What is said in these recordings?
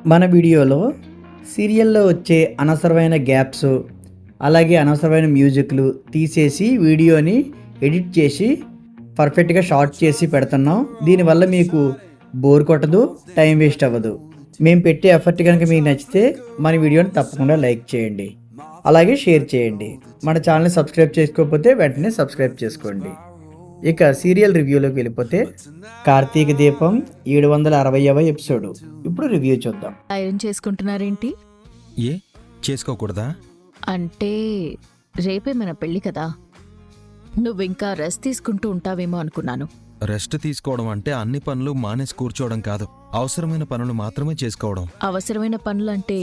మన వీడియోలో సీరియల్లో వచ్చే అనవసరమైన గ్యాప్స్ అలాగే అనవసరమైన మ్యూజిక్లు తీసేసి వీడియోని ఎడిట్ చేసి పర్ఫెక్ట్గా షార్ట్ చేసి పెడుతున్నాం. దీనివల్ల మీకు బోర్ కొట్టదు, టైం వేస్ట్ అవ్వదు. మేము పెట్టే ఎఫర్ట్ కనుక మీకు నచ్చితే మన వీడియోని తప్పకుండా లైక్ చేయండి, అలాగే షేర్ చేయండి. మన ఛానల్ని సబ్స్క్రైబ్ చేసుకోకపోతే వెంటనే సబ్స్క్రైబ్ చేసుకోండి. ఇక సీరియల్ రివ్యూలోకి వెళ్ళిపోతే కార్తీక దీపం 760వ ఎపిసోడ్ ఇప్పుడు రివ్యూ చూద్దాం. ఐరన్ చేసుకుంటున్నారేంటి? ఏ చేసుకోకూడదా? అంటే రేపే మన పెళ్లి కదా, నువ్వింకా రెస్ట్ తీసుకుంటూ ఉంటావేమో అనుకున్నాను. రెస్ట్ తీసుకోవడం అంటే అన్ని పనులు మానేసి కూర్చోవడం కాదు, అవసరమైన పనులు మాత్రమే చేసుకోవడం. అవసరమైన పనులంటే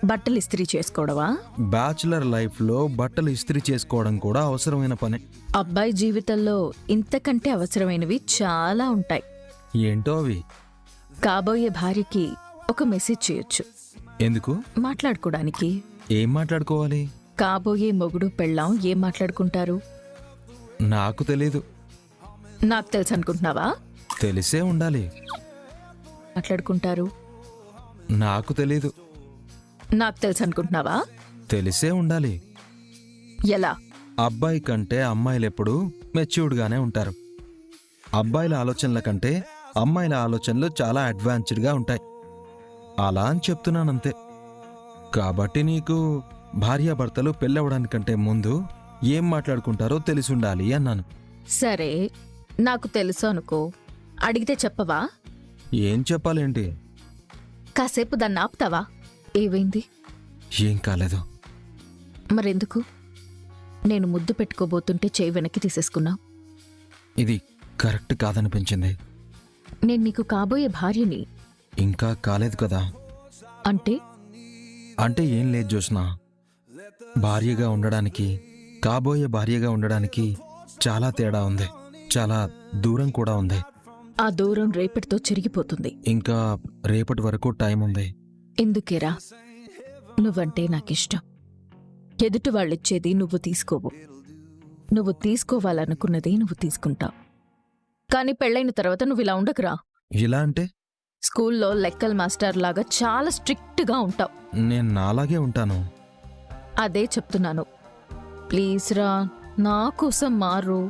బట్టలు ఇస్త్రీ చేసుకోవడమా? బ్యాచులర్ లైఫ్లో బట్టలు ఇస్త్రీ చేసుకోవడం కూడా అవసరమైన పనే. అబ్బాయి జీవితంలో ఇంతకంటే అవసరమైనవి చాలా ఉంటాయి. ఏంటో అవి? కాబోయే భార్యకి ఒక మెసేజ్ చేయొచ్చు. ఎందుకు? మాట్లాడుకోవడానికి. ఏం మాట్లాడుకోవాలి? కాబోయే మొగుడు పెళ్ళాం ఏం మాట్లాడుకుంటారు? నాకు తెలీదు. నాకు తెలుసు అనుకుంటున్నావా? తెలిసే ఉండాలి. మాట్లాడుకుంటారు. నాకు తెలీదు. నాకు తెలుసు అనుకుంటున్నావా? తెలిసే ఉండాలి. ఎలా? అబ్బాయి కంటే అమ్మాయిలెప్పుడు మెచ్యూర్డ్గానే ఉంటారు. అబ్బాయిల ఆలోచనల కంటే అమ్మాయిల ఆలోచనలు చాలా అడ్వాన్స్డ్గా ఉంటాయి. అలా అని చెప్తున్నానంతే. కాబట్టి నీకు భార్యాభర్తలు పెళ్ళవడానికంటే ముందు ఏం మాట్లాడుకుంటారో తెలిసి ఉండాలి అన్నాను. సరే, నాకు తెలుసు అనుకో, అడిగితే చెప్పవా? ఏం చెప్పాలేంటి? కాసేపు దాన్ని ఆపుతావా? ఏవైంది? ఏం కాలేదు. మరెందుకు? నేను ముద్దు పెట్టుకోబోతుంటే చేయి వెనక్కి తీసేసుకున్నా. ఇది కరెక్ట్ కాదనిపించింది. నేను నీకు కాబోయే భార్యని. ఇంకా కాలేదు కదా. అంటే? అంటే ఏం లేదు జోష్నా, భార్యగా ఉండడానికి కాబోయే భార్యగా ఉండడానికి చాలా తేడా ఉంది, చాలా దూరం కూడా ఉంది. ఆ దూరం రేపటితో చెరిగిపోతుంది. ఇంకా రేపటి వరకు టైం ఉంది. ఎందుకేరా? నువ్వంటే నాకిష్టం. ఎదుటి వాళ్ళిచ్చేది నువ్వు తీసుకోవు, నువ్వు తీసుకోవాలనుకున్నది నువ్వు తీసుకుంటావు. కానీ పెళ్ళైన తర్వాత నువ్వు ఇలా ఉండకురా. ఇలా అంటే? స్కూల్లో లెక్కల మాస్టర్ లాగా చాలా స్ట్రిక్ట్గా ఉంటావు. నేను నాలాగే ఉంటాను. అదే చెప్తున్నాను. ప్లీజ్ రా, నా కోసం మారు.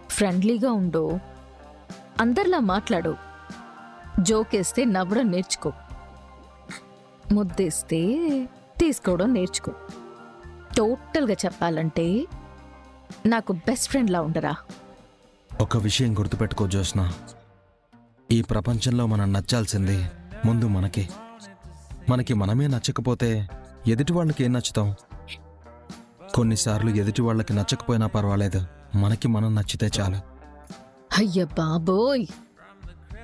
ఫ్రెండ్లీగా ఉండు, అందరిలా మాట్లాడు. జోకేస్తే నవ్వడం నేర్చుకో, ముద్దేస్తే తీసుకోవడం నేర్చుకో. టోటల్గా చెప్పాలంటే నాకు బెస్ట్ ఫ్రెండ్లా ఉండరా. ఒక విషయం గుర్తుపెట్టుకో జోష్నా, ఈ ప్రపంచంలో మనం నచ్చాల్సింది ముందు మనకి మనమే నచ్చకపోతే ఎదుటి వాళ్ళకి ఏం నచ్చుతాం? కొన్నిసార్లు ఎదుటి వాళ్ళకి నచ్చకపోయినా పర్వాలేదు, మనకి మనం నచ్చితే చాలు. అయ్య బాబోయ్,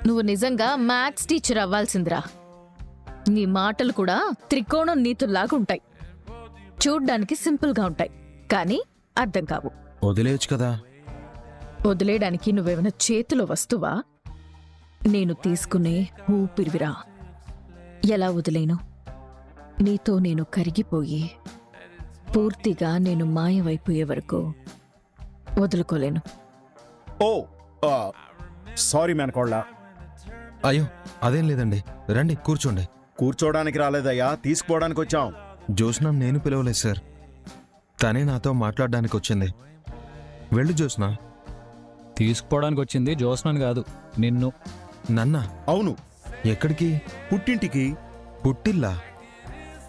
నువ్వు నిజంగా మ్యాథ్స్ టీచర్ అవ్వాల్సిందిరా. నీ మాటలు కూడా త్రికోణం నీతుల్లాగుంటాయి. చూడ్డానికి సింపుల్గా ఉంటాయి, కానీ అర్థం కావు. వదిలేయచ్చు కదా. వదిలేయడానికి నువ్వేమైనా చేతిలో వస్తువా? నేను తీసుకునే ఊపిరివిరా. ఎలా వదిలేను? నీతో నేను కరిగిపోయి పూర్తిగా నేను మాయమైపోయే వరకు వదులుకోలేను. ఓ సారీ మేనకోళ్ళ. అయ్యో అదేం లేదండి, రండి కూర్చోండి. కూర్చోడానికి రాలేదయ్యా, తీసుకుపోవడానికి వచ్చాం. జోష్నా నేను పిలవలేదు సార్, తనే నాతో మాట్లాడడానికి వచ్చింది. వెళ్ళు జోష్నా. తీసుకుపోవడానికి వచ్చింది జోస్నాన్ కాదు, నిన్ను. నన్న? అవును. ఎక్కడికి? పుట్టింటికి. పుట్టిల్లా?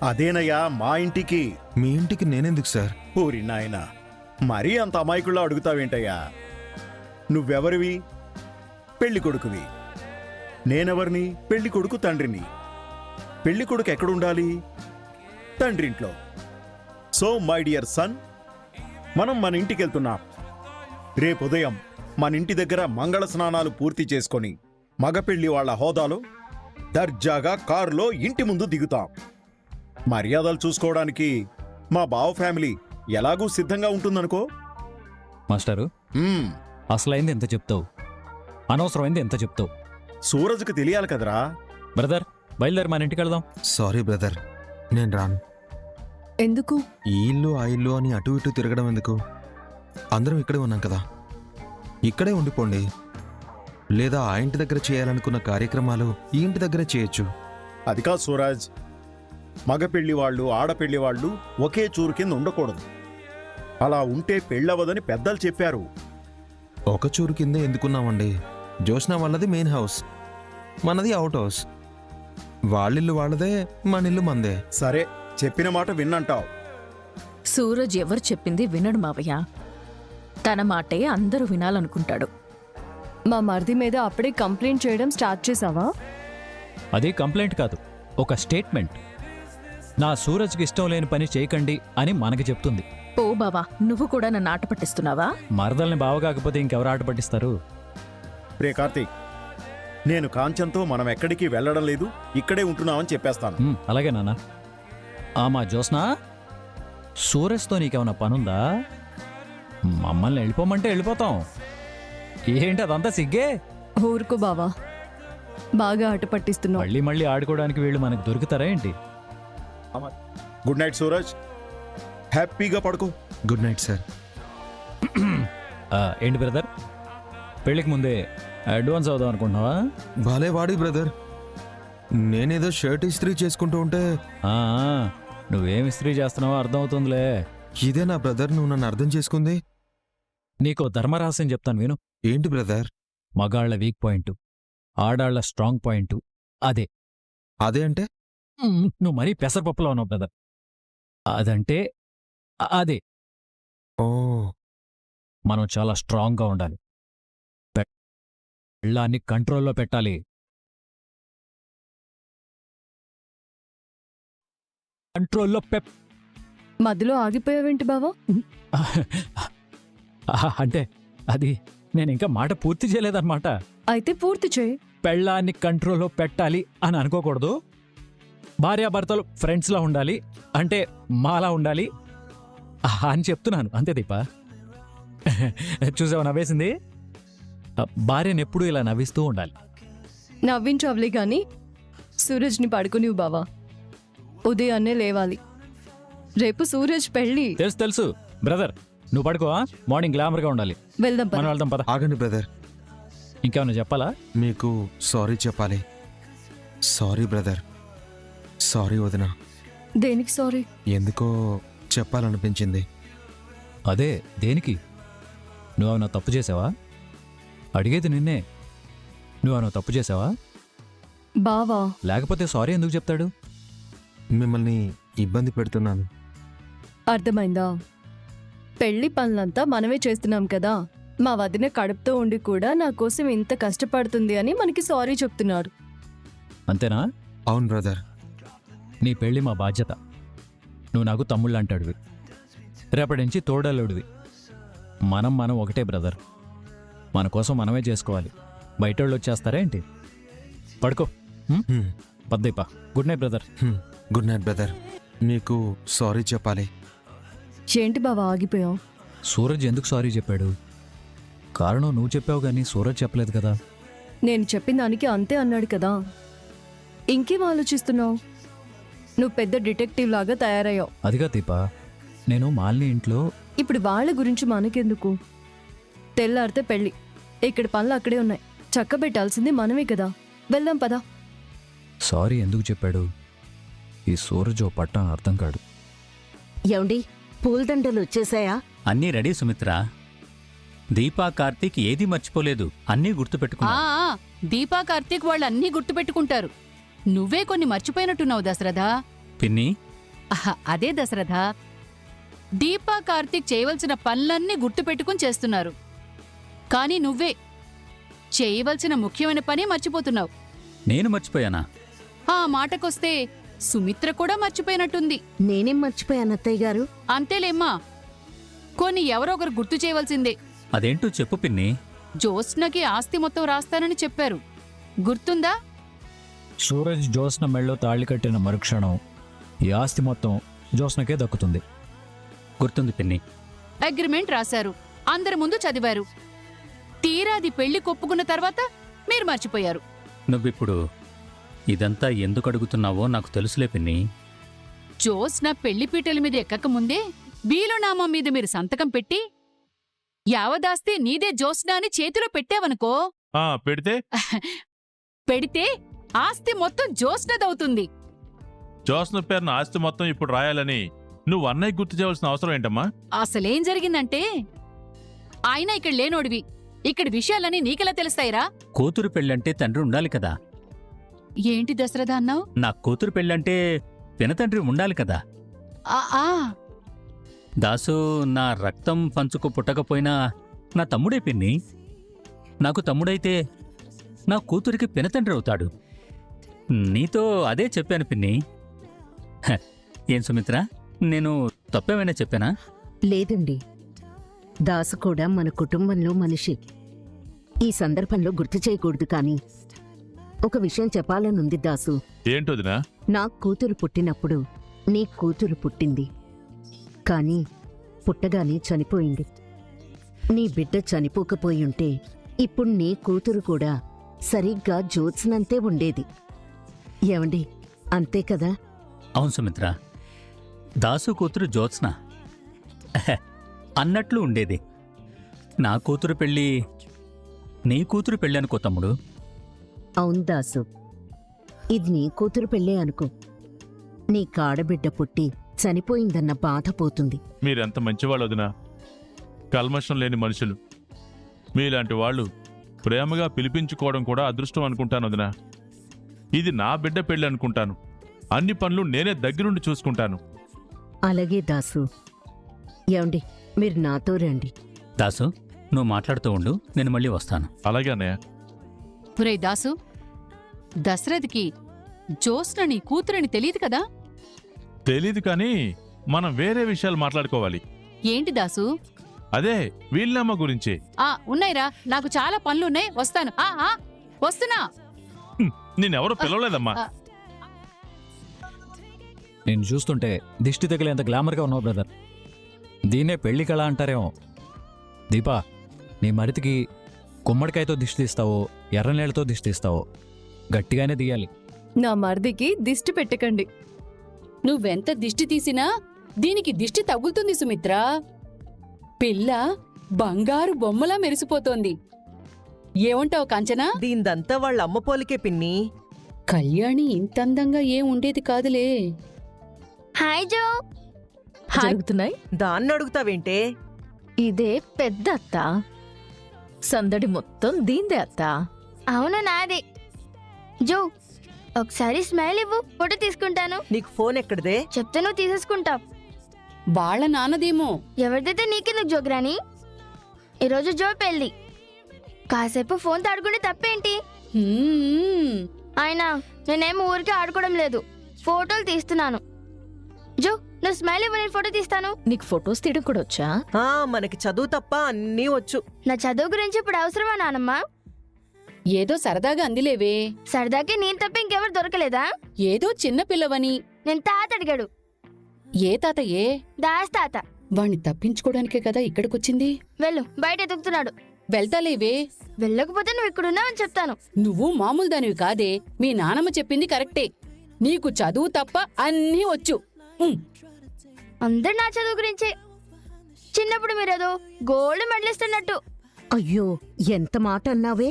అదేనయ్యా, మా ఇంటికి. మీ ఇంటికి నేనెందుకు సార్? ఊరి నాయనా, మరీ అంత అమాయకుల్లో అడుగుతావేంటయ్యా? నువ్వెవరివి? పెళ్లి కొడుకువి. నేనెవరిని? పెళ్లి కొడుకు తండ్రిని. పెళ్లి కొడుకు ఎక్కడుండాలి? తండ్రింట్లో. సో మై డియర్ సన్, మనం మన ఇంటికి వెళ్తున్నాం. రేపు ఉదయం మన ఇంటి దగ్గర మంగళ స్నానాలు పూర్తి చేసుకొని మగపెళ్లి వాళ్ల హోదాలో దర్జాగా కారులో ఇంటి ముందు దిగుతాం. మర్యాదలు చూసుకోవడానికి మా బావ ఫ్యామిలీ ఎలాగూ సిద్ధంగా ఉంటుందనుకో. మాస్టారు, అసలైంది ఎంత చెప్తావు, అనవసరమైంది ఎంత చెప్తావు? సూరజ్కి తెలియాలి కదరా. బ్రదర్, బయలుదేరి మన ఇంటికి వెళ్దాం. సారీ బ్రదర్, నేను రాను. ఎందుకు? ఈ ఇల్లు ఆ ఇల్లు అని అటు ఇటు తిరగడం ఎందుకు? అందరం ఇక్కడే ఉన్నాం కదా, ఇక్కడే ఉండిపోండి. లేదా ఆ ఇంటి దగ్గర చేయాలనుకున్న కార్యక్రమాలు ఈ ఇంటి దగ్గరే చేయొచ్చు. అది కాదు సూరజ్, మగ పెళ్లి వాళ్ళు ఆడపెళ్లి వాళ్ళు ఒకే చూరు కింద ఉండకూడదు. అలా ఉంటే పెళ్ళవదని పెద్దలు చెప్పారు. ఒక చూరు కింద ఎందుకున్నామండి? జోష్న వాళ్ళది మెయిన్ హౌస్, మనది అవుట్ హౌస్. వాళ్ళిల్లు వాళ్ళదే, మనిల్లు మందే. సరే, చెప్పిన మాట విన్నంటావు. సూరజ్ ఎవరు చెప్పింది వినడు మావయ్య. తన మాటే అందరూ వినాలనుకుంటాడు. మా మరిది మీద అప్పుడే కంప్లైంట్ చేయడం స్టార్ట్ చేసావా? అది కంప్లైంట్ కాదు, ఒక స్టేట్మెంట్. నా సూరజ్కి ఇష్టం లేని పని చేయకండి అని మనకి చెప్తుంది. ఓ బావా, నువ్వు కూడా నన్ను ఆట పట్టిస్తున్నావా? మరదల్ని బావ కాకపోతే ఇంకెవరు ఆట పట్టిస్తారు? రే కార్తీక్, నేను కాంచన్తో మనం ఎక్కడికి వెళ్ళడం లేదు, ఇక్కడే ఉంటున్నామని చెప్పేస్తాను. అలాగే నాన్న. మా జ్యోత్స్న, సూరజ్తో నీకేమన్నా పనుందా? మమ్మల్ని వెళ్ళిపోమంటే వెళ్ళిపోతాం. ఏంటి అదంతా సిగ్గే? ఊరుకో బావా, బాగా ఆట పట్టిస్తున్నావు. మళ్ళీ మళ్ళీ ఆడుకోవడానికి వీళ్ళు మనకు దొరుకుతారా ఏంటి? గుడ్ నైట్ సూరజ్, హ్యాపీగా పడుకో. Good night sir. ఏంటి బ్రదర్, పెళ్ళికి ముందే అడ్వాన్స్ అవుదాం అనుకుంటున్నావా? బాలే వాడి బ్రదర్. నేనేదో షర్ట్ ఇస్త్రీ చేసుకుంటూ ఉంటే ఆ, నువ్వేం ఇస్త్రీ చేస్తున్నావో అర్థమవుతుందిలే. ఇదే నా బ్రదర్, నువ్వు నన్ను అర్థం చేసుకుంది. నీకో ధర్మరహస్యం చెప్తాను విను. ఏంటి బ్రదర్? మగాళ్ల వీక్ పాయింట్, ఆడాళ్ల స్ట్రాంగ్ పాయింట్ అదే. అదే అంటే? నువ్వు మరీ పెసరపప్పులో ఉన్నావు బ్రదర్. అదంటే అదే. ఓ, మనం చాలా స్ట్రాంగ్గా ఉండాలి. పెళ్ళాన్ని కంట్రోల్లో పెట్టాలి. కంట్రోల్లో మధ్యలో ఆగిపోయావేంటి బావా? అంటే అది నేను ఇంకా మాట పూర్తి చేయలేదన్నమాట. అయితే పూర్తి చేయి. పెళ్ళాన్ని కంట్రోల్లో పెట్టాలి అని అనుకోకూడదు. భార్యాభర్తలు ఫ్రెండ్స్లా ఉండాలి, అంటే మాలా ఉండాలి అని చెప్తున్నాను అంతే దీపా. చూసావా నవ్వేసింది? భార్యను ఎప్పుడూ ఇలా నవ్విస్తూ ఉండాలి. నవ్వించవలే గాని సూరజ్ని పడుకునివు బావా. ఉదయాన్నే లేవాలి, రేపు సూరజ్ పెళ్ళి. తెలుసు తెలుసు బ్రదర్, నువ్వు పడుకో. మార్నింగ్ గ్లామర్గా ఉండాలి. వెళ్దాం మనం పద. వెళ్దాం పద. ఆగండి బ్రదర్, ఇంకేమన్నా చెప్పాలా? మీకు సారీ చెప్పాలి. Sorry brother. సారీ వదినా. దేనికి సారీ? ఎందుకో చెప్పాలనిపించింది. అదే దేనికి? నువ్వేమన్నా తప్పు చేసావా? అడిగేది నిన్నే. నువ్వేమన్నా తప్పు చేసావా? బావా, లేకపోతే సారీ ఎందుకు చెప్తాడు? మిమ్మల్ని ఇబ్బంది పెడుతున్నాను. అర్థమైందా? పెళ్లి పనులంతా మనమే చేస్తున్నాం కదా. మా వదిన కడుపుతో ఉండి కూడా నా కోసం ఇంత కష్టపడుతుంది అని మనకి సారీ చెప్తున్నాడు. అంతేనా? అవును బ్రదర్. నీ పెళ్ళి మా బాధ్యత. నువ్వు నాకు తమ్ముళ్ళు అంటాడువి, రేపటి నుంచి తోడల్లుడివి. మనం ఒకటే బ్రదర్. మన కోసం మనమే చేసుకోవాలి. బయటోళ్ళు వచ్చేస్తారా ఏంటి? పడుకో. పద్దైపా. Good night brother. Good night brother. మీకు సారీ చెప్పాలి. ఏంటి బావా ఆగిపోయావు? సూరజ్ ఎందుకు సారీ చెప్పాడు? కారణం నువ్వు చెప్పావు కానీ సూరజ్ చెప్పలేదు కదా. నేను చెప్పిన దానికి అంతే అన్నాడు కదా. ఇంకేం ఆలోచిస్తున్నావు? నువ్వు పెద్ద డిటెక్టివ్ లాగా తయారయ్యావు. అదిగా దీపా, నేను మాలిని ఇంట్లో. ఇప్పుడు వాళ్ళ గురించి మనకెందుకు? తెల్లారితే పెళ్ళి, ఇక్కడ పనులు అక్కడే ఉన్నాయి. చక్కబెట్టాల్సింది మనమే కదా. వెళ్దాం పదా. సారీ ఎందుకు చెప్పాడు? ఈ సూరజ్ ఓ పట్టాను అర్థం కాడు. ఏమండి, పూలదండలు వచ్చేసాయా? అన్నీ రెడీ సుమిత్రా. దీపా కార్తీక్ ఏదీ మర్చిపోలేదు, అన్నీ గుర్తుపెట్టుకున్నా. దీపా కార్తీక్ వాళ్ళు అన్నీ గుర్తుపెట్టుకుంటారు. నువ్వే కొన్ని మర్చిపోయినట్టున్నావు దశరథ. పిన్ని, అదే దశరథ, దీపా కార్తీక్ చేయవలసిన పనులన్నీ గుర్తుపెట్టుకుని చేస్తున్నారు. కానీ నువ్వే చేయవలసిన ముఖ్యమైన పని మర్చిపోతున్నావు. నేను మర్చిపోయానా? ఆ మాటకొస్తే సుమిత్ర కూడా మర్చిపోయినట్టుంది. నేనేం మర్చిపోయాను అత్తయ్య గారు? అంతేలేమ్మా, కొన్ని ఎవరో ఒకరు గుర్తు చేయవలసిందే. అదేంటో చెప్పు పిన్ని. జ్యోత్స్నకి ఆస్తి మొత్తం రాస్తానని చెప్పారు, గుర్తుందా? సూరజ్ జ్యోత్స్న మెళ్ళో తాళి కట్టిన మరుక్షణం ఈ ఆస్తి మొత్తం జ్యోత్స్నకే దక్కుతుంది. గుర్తుంది పిన్ని. అగ్రిమెంట్ రాశారు, అందరి ముందు చదివారు. తీరాది పెళ్లి కొప్పుకున్న తర్వాత మీరు మర్చిపోయారు. నువ్విప్పుడు ఇదంతా ఎందుకు అడుగుతున్నావో నాకు తెలుసులే పిన్ని. జ్యోత్స్న పెళ్లి పీటల మీద ఎక్కకముందే వీలునామా మీద మీరు సంతకం పెట్టి యావదాస్తే నీదే జ్యోత్స్న అని చేతిలో పెట్టావనుకో, పెడితే పెడితే ఆస్తి మొత్తం జ్యోత్స్నదవుతుంది. జోస్న పేరున ఆస్తి మొత్తం ఇప్పుడు రాయాలని నువ్వు అన్నయ్య గుర్తు చేయవలసిన అవసరం ఏంటమ్మా? అసలేం జరిగిందంటే ఆయన ఇక్కడ లేనోడివి. ఇక్కడ విషయాలని నీకెలా తెలుస్తాయిరా? కూతురు పెళ్ళంటే తండ్రి ఉండాలి కదా. ఏంటి దశరథ అన్నావు? నా కూతురు పెళ్ళంటే పినతండ్రి ఉండాలి కదా. దాసు నా రక్తం పంచుకు పుట్టకపోయినా నా తమ్ముడే పిన్ని. నాకు తమ్ముడైతే నా కూతురికి పినతండ్రి అవుతాడు. నీతో అదే చెప్పాను పిన్ని. హ, ఏం సుమిత్ర, నేను తప్పేమైనా చెప్పానా? లేదండి, దాసు కూడా మన కుటుంబంలో మనిషి. ఈ సందర్భంలో గుర్తు చేయకూడదు, కానీ ఒక విషయం చెప్పాలనుంది దాసు. ఏంటోదినా? నా కూతురు పుట్టినప్పుడు నీ కూతురు పుట్టింది, కానీ పుట్టగానే చనిపోయింది. నీ బిడ్డ చనిపోకపోయుంటే ఇప్పుడు నీ కూతురు కూడా సరిగ్గా జ్యోత్స్నంతే ఉండేది. ఏమండి, అంతే కదా? అవును సుమిత్ర, దాసు కూతురు జ్యోత్స్న హె, అన్నట్లు ఉండేది. నా కూతురు పెళ్ళి నీ కూతురు పెళ్ళి అనుకో తమ్ముడు. అవును దాసు, ఇది నీ కూతురు పెళ్ళే అనుకో. నీ కాడబిడ్డ పుట్టి చనిపోయిందన్న బాధ పోతుంది. మీరెంత మంచివాళ్ళు వదినా, కల్మషం లేని మనుషులు. మీలాంటి వాళ్ళు ప్రేమగా పిలిపించుకోవడం కూడా అదృష్టం అనుకుంటాను వదినా. ఇది నా బిడ్డ పెళ్ళి అనుకుంటాను. అన్ని పనులు నేనే దగ్గరుండి చూసుకుంటాను. అలాగే దాసు. ఏమండి, మీరు నాతో రండి. దాసు, నువ్వు మాట్లాడుతూ ఉండు, నేను మళ్ళీ వస్తాను. అలాగే అన్నయ్య. ఒరేయ్ దాసు, దశరథ్కి జ్యోత్స్న నీ కూతురని తెలియదు కదా? తెలీదు, కానీ మనం వేరే విషయాలు మాట్లాడుకోవాలి. ఏంటి దాసు? అదే వీళ్ళమ్మ గురించి. ఉన్నాయిరా, నాకు చాలా పనులున్నాయి, వస్తాను. వస్తున్నా. నేనెవరో పిలవలేదమ్మా. నేను చూస్తుంటే దిష్టి తగిలేంత గ్లామర్గా ఉన్నావు బ్రదర్. దీన్నే పెళ్లి కళ అంటారేమో. దీపా, నీ మరితికి గుమ్మడికాయతో దిష్టి తీస్తావో ఎర్ర నీళ్ళతో దిష్టి తీస్తావో గట్టిగానే తీయాలి. నా మరిదికి దిష్టి పెట్టకండి. నువ్వెంత దిష్టి తీసినా దీనికి దిష్టి తగులుతుంది సుమిత్ర. పిల్ల బంగారు బొమ్మలా మెరిసిపోతోంది. ఏమంటావు కాంచనా? దీందంతా వాళ్ళ అమ్మ పోలికే పిన్ని. కళ్యాణి ఇంతందంగా ఏం ఉండేది కాదులే. హాయ్ జో. జరుగుతున్నాయి. దాన్ని అడుగుతావేంటే? ఇదే పెద్ద అత్త. సందడి మొత్తం దీందే అత్త. అవును, నాదే. జో, ఒకసారి స్మైల్ ఇవ్వు, ఫోటో తీసుకుంటాను. నీకు ఫోన్ ఎక్కడిదే? చెప్తే నువ్వు తీసేసుకుంటావు. వాళ్ళ నాన్నదేమో. ఎవరిదైతే నీకెందుకు జోగ్రాని? ఈరోజు జో పెళ్ళి. కాసేపు ఫోన్ తాడుకుంటే తప్పేంటి? అయినా నేనేం ఊరికే ఆడుకోవడం లేదు, ఫోటోలు తీస్తున్నాను. జో, నువ్వు స్మైల్ ఇవ్వు, నేను ఫోటో తీస్తాను. నీకు ఫొటోస్ తీయడం కూడా వచ్చా? మనకి చదువు తప్ప అన్నీ వచ్చు. నా చదువు గురించి ఇప్పుడు అవసరమా నానమ్మా? ఏదో సరదాగా అందిలేవే. సరదాకి నేను తప్ప ఇంకెవరు దొరకలేదా? ఏదో చిన్న పిల్లవని. నేను తాత అడిగాడు. ఏ తాతయ్యే? దాస్ తాత. వాణ్ణి తప్పించుకోవడానికే కదా ఇక్కడికొచ్చింది. వెళ్ళు, బయట ఎదుగుతున్నాడు. వెళ్తాలేవే. వెళ్ళకపోతే నువ్వు ఇక్కడున్నావని చెప్తాను. నువ్వు మామూలు దానివి కాదే. మీ నానమ్మ చెప్పింది కరెక్టే. నీకు చదువు తప్ప అన్నీ వచ్చు. అందరు నా చదువు గురించే. చిన్నప్పుడు మీరేదో గోల్డ్ మెడల్ ఇస్తున్నట్టు. అయ్యో, ఎంత మాట అన్నావే.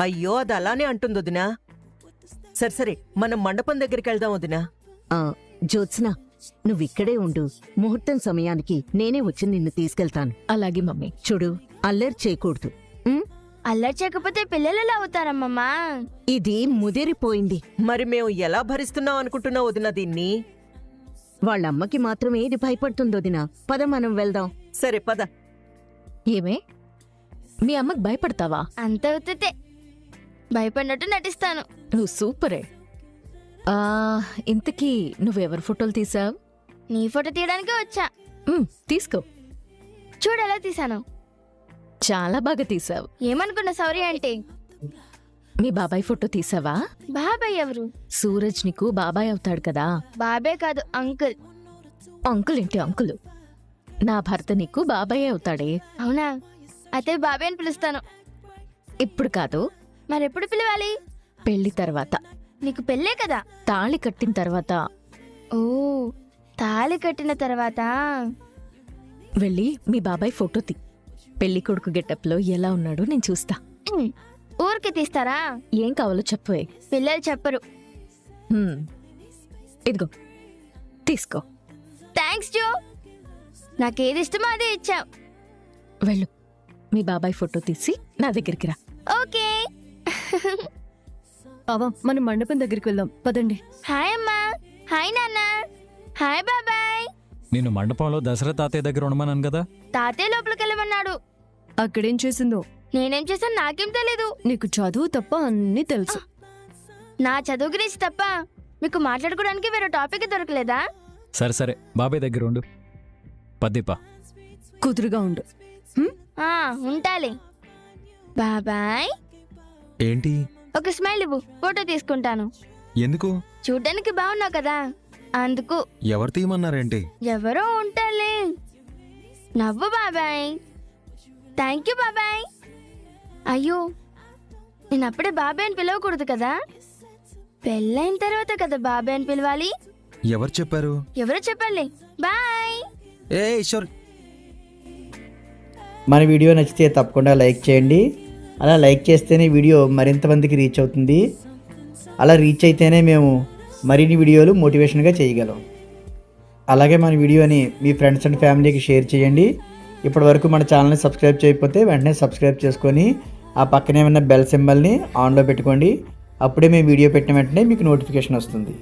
అయ్యో, అది అలానే అంటుంది వదినా. సరే సరే, మనం మండపం దగ్గరికి వెళ్దాం వదినా. జ్యోత్స్న, నువ్విక్కడే ఉండు. ముహూర్తం సమయానికి నేనే వచ్చి నిన్ను తీసుకెళ్తాను. అలాగే మమ్మీ. చూడు, అల్లరి చేయకూడదు. అల్లరి చేయకపోతే పిల్లలు ఎలా అవుతారమ్మమ్మా? ఇది ముదిరిపోయింది. మరి మేము ఎలా భరిస్తున్నాం అనుకుంటున్నావు వదినా దీన్ని? వాళ్ళమ్మకి మాత్రమే ఇది భయపడుతుంది వదినా. పద, మనం వెళ్దాం. సరే పద. ఏమే, మీ అమ్మకి భయపడతావా? అంత అవుతే భయపడినట్టు నటిస్తాను. నువ్వు సూపరే. ఇంతకీ నువ్వెవరి ఫోటోలు తీసావు? నీ ఫోటో తీయడానికి వచ్చా. తీసుకో. చూడు ఎలా తీసాను. చాలా బాగా తీసావు. ఏమనుకున్నా సారీ అంటే? మీ బాబాయ్ ఫోటో తీసావా? బాబాయ్ ఎవరు? సూరజ్ నీకు బాబాయ్ అవుతాడు కదా. బాబాయ్ కాదు, అంకుల్. అంకుల్ ఏంటి అంకుల్? నా భర్త నీకు బాబాయ్ అవుతాడే. అవునా? అయితే బాబాయ్ అని పిలుస్తాను. ఇప్పుడు కాదు. మరెప్పుడు పిలవాలి? పెళ్లి తర్వాత. నీకు పెళ్ళే కదా? తాళి కట్టిన తర్వాత. ఓ, తాళి కట్టిన తర్వాత వెళ్ళి మీ బాబాయ్ ఫోటో తీ. పెళ్లి కొడుకు గెటప్లో ఎలా ఉన్నాడో నేను చూస్తా. ఊరికి తీస్తారా? ఏం కావాలో చెప్పవే. పిల్లలు చెప్పరు. ఇదిగో తీసుకో. థ్యాంక్స్ జో, నాకేది ఇష్టమో అదే ఇచ్చావు. వెళ్ళు, మీ బాబాయ్ ఫోటో తీసి నా దగ్గరికి రా. ఓకే. బావా మనం మండపం దగ్గరికి వెళ్దాం పదండి. హాయ్ అమ్మా. హాయ్ నాన్న. హాయ్ బాబాయ్. నేను మండపంలో దసరా తాతయ్య దగ్గర ఉండమన్నాను కదా. తాతయ్య లోపలికి వెళ్ళమన్నాడు. అక్కడేం చేసిందో నేనేం చేశాను నాకేం తెలీదు. నీకు చదువు తప్ప అన్నీ తెలుసు. నా చదువు గురించి తప్ప మీకు మాట్లాడుకోవడానికి వేరే టాపిక్ దొరకలేదా? సరే సరే, బాబాయ్ దగ్గర ఉండు. పద్దీపా కుదురుగా ఉండు. ఉంటాలే. బాబాయ్ ఏంటి? ఒక స్మైల్ ఇవ్వు, ఫోటో తీసుకుంటాను. ఎందుకు? చూడ్డానికి బాగున్నావు కదా అందుకు. ఎవరు తీయమన్నారేంటి? ఎవరో ఉంటాలే. నవ్వు బాబాయ్. థ్యాంక్ యూ బాబాయ్. అయ్యో, నేను అప్పుడే బాబాయ్ అని పిలవకూడదు కదా. పెళ్ళైన తర్వాత కదా బాబాయ్ అని పిలవాలి. ఎవరు చెప్పారు? ఎవరో చెప్పాలి. బాయ్. ఏ ఈశ్వర్, మన వీడియో నచ్చితే తప్పకుండా లైక్ చేయండి. అలా లైక్ చేస్తేనే వీడియో మరింత మందికి రీచ్ అవుతుంది. అలా రీచ్ అయితేనే మేము మరిన్ని వీడియోలు మోటివేషన్గా చేయగలం. అలాగే మన వీడియోని మీ ఫ్రెండ్స్ అండ్ ఫ్యామిలీకి షేర్ చేయండి. ఇప్పటివరకు మన ఛానల్ని సబ్స్క్రైబ్ చేయకపోతే వెంటనే సబ్స్క్రైబ్ చేసుకొని ఆ పక్కనే ఉన్న బెల్ సింబల్ని ఆన్లో పెట్టుకోండి. అప్పుడే మేము వీడియో పెట్టిన వెంటనే మీకు నోటిఫికేషన్ వస్తుంది.